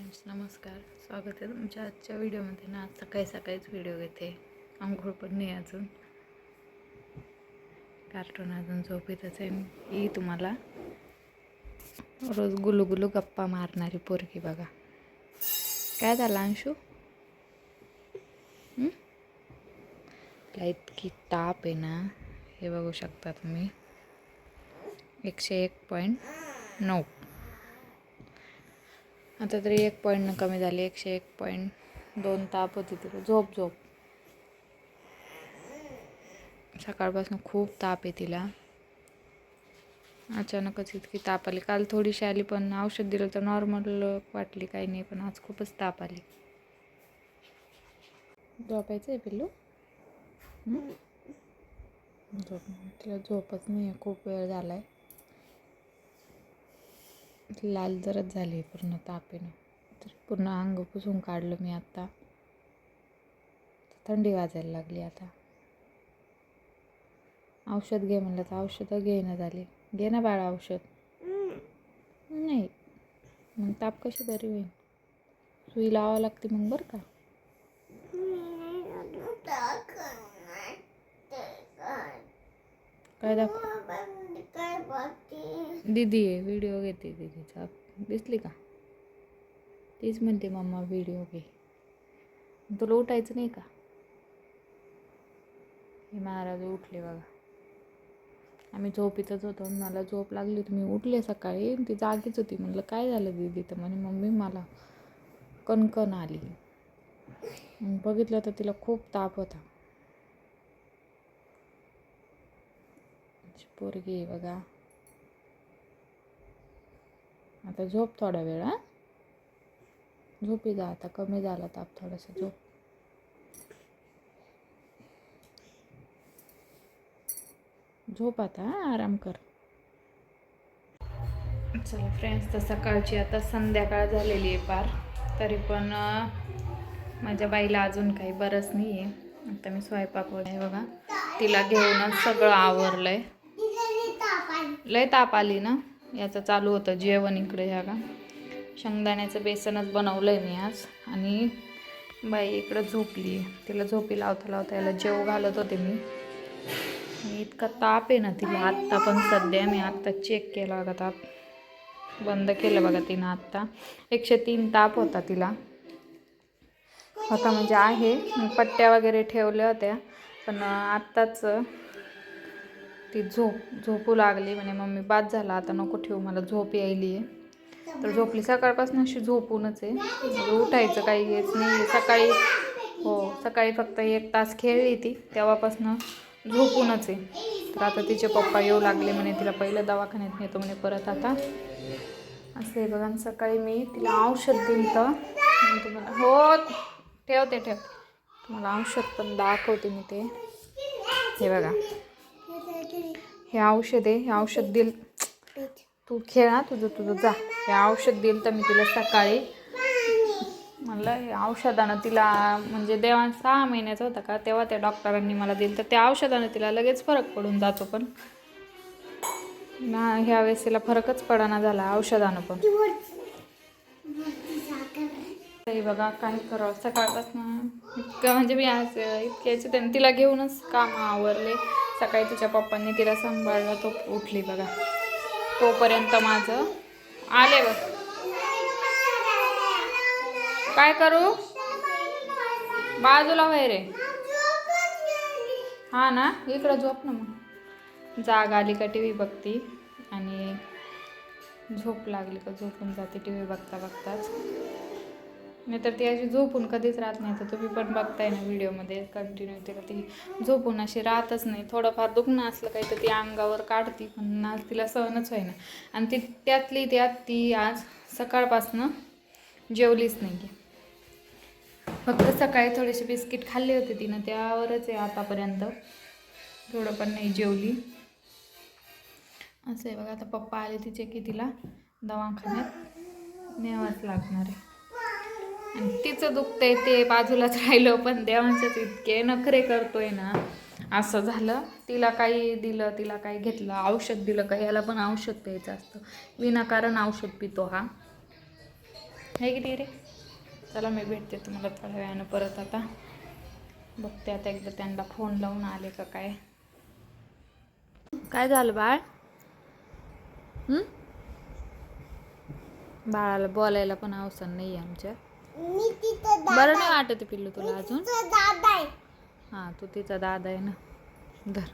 Friends नमस्कार, स्वागत आहे तुमच्या आजच्या व्हिडिओमध्ये ना. आज सकाळी सकाळीच व्हिडिओ घेते. अंघोळ पण नाही अजून, कार्टून अजून झोपेतच आहे. ही तुम्हाला रोज गुलू गुलू गप्पा मारणारी पोरगी बघा. काय झालं अंशू? तिला इतकी ताप आहे ना, हे बघू शकता तुम्ही. 101.9. आता तरी 1 कमी झाली. 101.2 ताप होती तिला. झोप झोप. सकाळपासून खूप ताप आहे तिला. अचानकच इतकी ताप आली. काल थोडीशी आली पण औषध दिलं तर नॉर्मल वाटली, काही नाही. पण आज खूपच ताप आली. झोपायचं आहे पिल्लू? झोप. तिला झोपच नाही आहे, खूप वेळ झाला आहे. लाल जरच झाली पूर्ण तापेनं. तर पूर्ण अंग पुसून काढलं मी आत्ता. थंडी वाजायला लागली आता. औषध घे म्हणलं तर औषधं घेणं झाली. घे ना बाळा औषध. नाही मग ताप कशी बरी होईल? सुई लावावं लागते मग बरं का. काय दाखव? दीदी आहे, व्हिडिओ घेते दीदीचा. दिसली का? तीच म्हणते मम्मा व्हिडिओ घे. तुला उठायचं नाही का? हे महाराज उठले बघा. आम्ही झोपीतच होतो. मला झोप लागली होती, मी उठले सकाळी. ती जागीच होती. म्हटलं काय झालं दीदी? तर म्हणे मम्मी मला कणकण आली. बघितलं तर तिला खूप ताप होता. पोरगी आहे बघा. आता झोप थोडा वेळ. झोपी जा आता. कमी झाला ताप थोडासा. झोप. झोप आता, आराम कर. चला फ्रेंड्स, तर सकाळची आता संध्याकाळ झालेली आहे पार. तरी पण माझ्या बाईला अजून काही बरंच नाही आहे. आता मी स्वयंपाक वगैरे बघा, तिला घेऊनच सगळं आवरलं आहे. लय ताप आली ना. याचं चालू होतं जेवण इकडे. ह्या का शेंगदाण्याचं बेसनच बनवलं आहे मी आज. आणि बाई इकडं झोपली. तिला झोपी लावता लावता याला जेव घालत होते मी. इतका ताप आहे ना तिला. आत्ता पण सध्या मी आत्ता चेक केला बघा ताप. बंद केलं बघा तिनं आत्ता. 103 ताप होता तिला. म्हणजे आहे. पट्ट्या वगैरे ठेवल्या होत्या पण आत्ताच ती झोपू लागली. म्हणे मम्मी बाद झाला आता, नको ठेवू, मला झोप यायली आहे. तर झोपली. सकाळपासून अशी झोपूनच आहे. उठायचं काही हेच नाही. सकाळी फक्त 1 तास खेळली ती, तेव्हापासून झोपूनच आहे. तर आता तिचे पप्पा येऊ लागले. म्हणे तिला पहिलं दवाखान्यात नेतो म्हणे परत आता. असं आहे बघा. सकाळी मी तिला औषध दिलं तर तुम्हाला ठेव तुम्हाला औषध पण दाखवते मी. ते हे बघा, हे औषध आहे. हे औषध दिलं. तू खेळा तुझं जा. हे औषध दिलं तर मी तिला सकाळी. म्हणलं हे औषधानं तिला, म्हणजे देवान 6 महिन्याचा होता का तेव्हा त्या डॉक्टरांनी मला दिलं. तर त्या औषधानं तिला लगेच फरक पडून जातो. पण ना ह्या वेळेस तिला फरकच पडाना झाला औषधानं पण. तरी बघा काय करावं. सकाळपासून इतकं म्हणजे मी आज इतक्याचे त्याने तिला घेऊनच काम आवरले. सकाळी तिच्या पप्पांनी तिला सांभाळलं. तो उठली बघा. तोपर्यंत माझं आले बघ. काय करू? बाजूला वय रे. हा ना, इकडं झोप ना. मग जाग आली का टी व्ही बघती आणि झोप लागली का झोपून जाते टी व्ही बघता बघताच. नाही तर ती अशी झोपून कधीच राहत नाही. तर तुम्ही पण बघताय ना व्हिडिओमध्ये कंटिन्यू. तिला ती झोपून अशी राहतच नाही. थोडंफार दुखणं असलं काही तर ती अंगावर काढती, पण आज तिला सहनच होईना. आणि त्यात ती आज सकाळपासनं जेवलीच नाही. फक्त सकाळी थोडेसे बिस्किट खाल्ले होते तिनं, त्यावरच आहे आतापर्यंत. थोडं पण नाही जेवली. असं आहे बघा. आता पप्पा आले तिचे की तिला दवाखान्यात न्यावंच लागणार आहे. आणि तिचं दुखतंय ते बाजूलाच राहिलं, पण देवांचेच इतके नखरे करतोय ना. असं झालं, तिला काही दिलं, तिला काही घेतलं, औषध दिलं का याला पण औषध प्यायचं असतं. विनाकारण औषध पितो हा. हे किती रे. चला मी भेटते तुम्हाला थोड्या वेळानं परत. आता बघते आता एकदा त्यांना फोन लावून आले का काय. काय झालं बाळ? बाळाला बोलायला पण अवसर नाही आमच्या. बरं नाही वाटत पिल्लू तुला अजून? हा तू तिचा दादा आहे ना. धर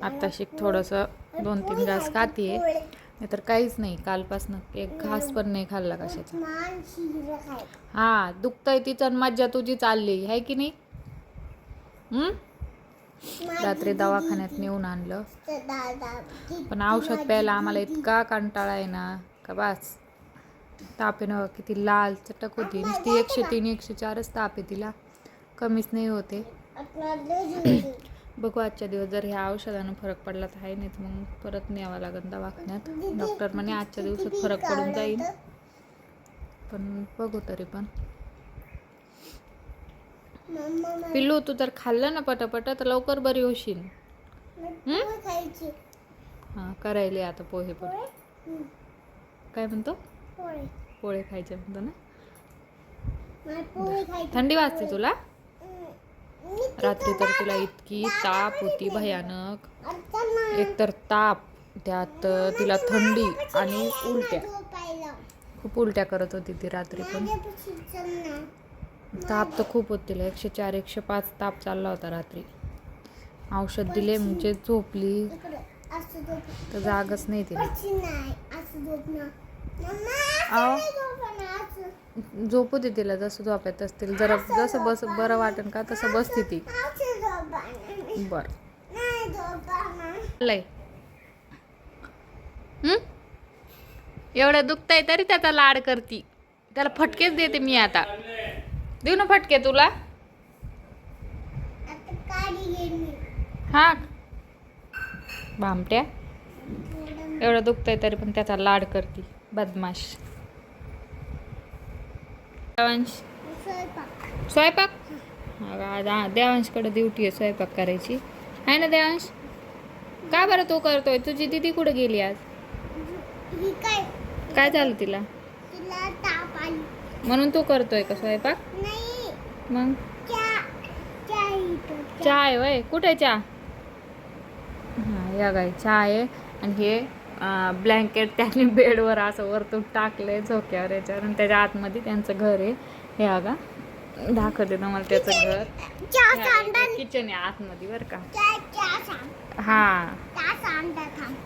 आता शिक थोडस 2-3 घास खातीये, नाहीतर काहीच नाही. कालपासून एक घास पण नाही खाल्ला कशाचा. हा दुखतंय तिचं, मज्जा तुझी चालली आहे की नाही. रात्री दवाखान्यात नेऊन आणलं, पण औषध प्यायला आम्हाला इतका कंटाळा आहे ना का बस. तापेनं किती लाल चटक होती नुसती. 103-104च ताप आहे तिला, कमीच नाही होते. बघू आजच्या दिवस जर ह्या औषधानं फरक पडला तर आहे, नाही तर मग परत न्यावं लागेल दवाखान्यात. डॉक्टर म्हणे आजच्या दिवसात फरक पडून जाईल, पण बघू तरी पण. पिल्लू तू जर खाल्लं ना पटापट तर लवकर बरी होशील. हा करायले आता पोहे पण. काय म्हणतो? पोळे खायचे म्हणतो ना. थंडी वाजते तुला? रात्री तर तुला इतकी ताप होती भयानक. एकतर ताप, त्यात तिला थंडी आणि उलट्या. खूप उलट्या करत होती ती रात्री पण. ताप तर खूप होत तिला. 104-105 ताप चालला होता रात्री. औषध दिले म्हणजे झोपली तर जागच नाही तिला. झोपू दे तिला जसं झोपायत असतील. जरा जसं बस बरं वाटेल का तसं बसते ती. बर लय एवढं दुखतंय तरी त्याचा लाड करती. त्याला फटकेच देते मी आता. देऊ ना फटके तुला? हा भामट्या, एवढं दुखतंय तरी पण त्याचा लाड करती. बदमाश. स्वयंपाक देवांशकडे ड्युटी आहे स्वयंपाक करायची आहे ना. देवांश का बरं तू करतोय? तुझी दीदी कुठे गेली आज? काय झालं तिला? म्हणून तू करतोय का स्वयंपाक? मग चहा आहे वय. कुठे चहा? हा या गाई चहा आहे. आणि हे ब्लँकेट त्यांनी बेडवर असं वरतून टाकलंय झोक्यावर याच्यावर, आणि त्याच्या आतमध्ये त्यांचं घर आहे. हे अगा दाखवते तुम्हाला त्याचं घर. किचन आहे आतमध्ये बरं का. हा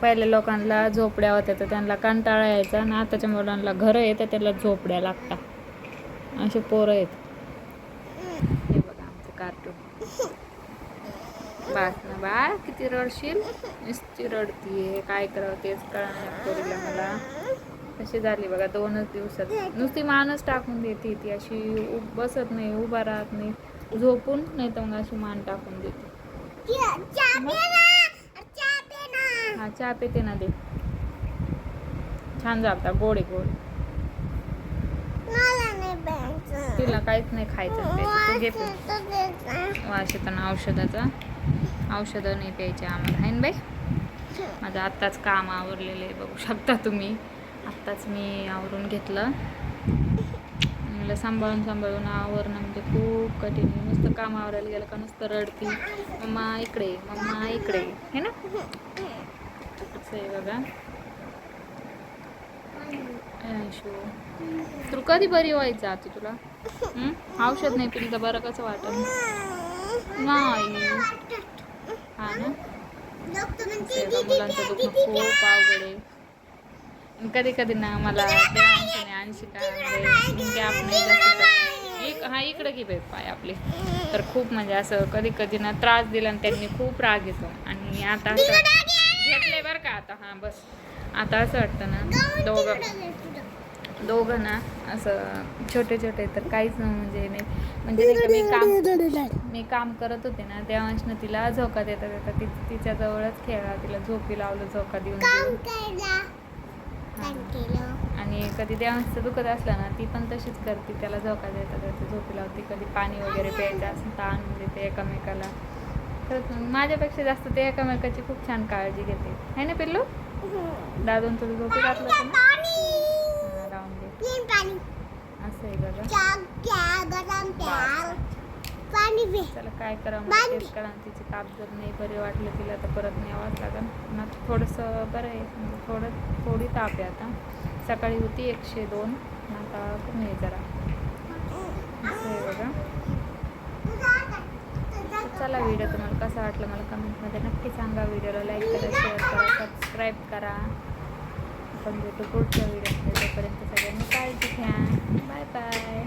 पहिले लोकांना झोपड्या होत्या तर त्यांना कंटाळा यायचा, आणि आताच्या मुलांना घर आहे तर त्याला झोपड्या लागतात. असे पोरं आहेत. हे बघा आमचं कार्टून. बास ना बाळ, किती रडशील. नुसती रडतीये. काय करावं तेच कळणार पोरीला मला. कशी झाली बघा 2च दिवसात. नुसती मानच टाकून देते ती. अशी बसत नाही, उभा राहत नाही. झोपून नाही तर मग अशी मान टाकून देते. हा चहा पिते ना. दे छान जाता. गोड आहे गोड. तिला काहीच नाही खायचं. तू घे वाशेतना औषधं नाही प्यायचे आम्हाला आहे ना बाई. माझं आत्ताच काम आवरलेलं आहे बघू शकता तुम्ही. आत्ताच मी आवरून घेतलं. मला सांभाळून आवरणं म्हणजे खूप कठीण. नुसतं काम आवरायला गेलं का नुसतं रडती. मम्मा इकडे, मम्मा इकडे हे ना. असं आहे बघा. तू कधी बरी व्हायचं आता तुला? औषध नाही पिलं तर बरं कसं वाटत नाही. हा ना. मुलांचं दुखणं खूप अवघड आहे. कधी कधी ना मला देवांशाने अंशिका हा इकडे घे बाई पाय आपले. तर खूप म्हणजे असं कधी कधी ना त्रास दिला आणि त्यांनी खूप राग येतो. आणि आता असं घेतलंय बरं का आता. हा बस आता असं वाटतं ना दोघं ना असं छोटे तर काहीच म्हणजे नाही. म्हणजे मी काम करत होते ना, देवांशनं तिला झोका देता तिच्या जवळच खेळला. तिला झोपी लावलं झोका देऊन. आणि कधी देवांचं दुखत असलं ना ती पण तशीच करते. त्याला झोका देता झोपी लावते. कधी पाणी वगैरे प्यायचं असं तर आणून देते एकमेकाला. तर माझ्यापेक्षा जास्त ते एकमेकाची खूप छान काळजी घेते आहे ना पिल्लू. दादून तुला झोपी घातलं होतं ना. चला काय करावं तेच करा. तिची ताप जर नाही बरे वाटलं तिला तर परत न्यावंच लागेल. पण आता थोडंसं बरं आहे, म्हणजे थोडी ताप आहे आता. सकाळी होती 102, आता कमी आहे जरा. असं आहे बघा. चला व्हिडिओ तुम्हाला कसा वाटला मला कमेंटमध्ये नक्की सांगा. व्हिडिओला लाईक करा, शेअर करा, सबस्क्राईब करा. आपण भेटू पुढच्या व्हिडिओमध्ये. तोपर्यंत सगळ्यांनी काळजी घ्या. Bye bye.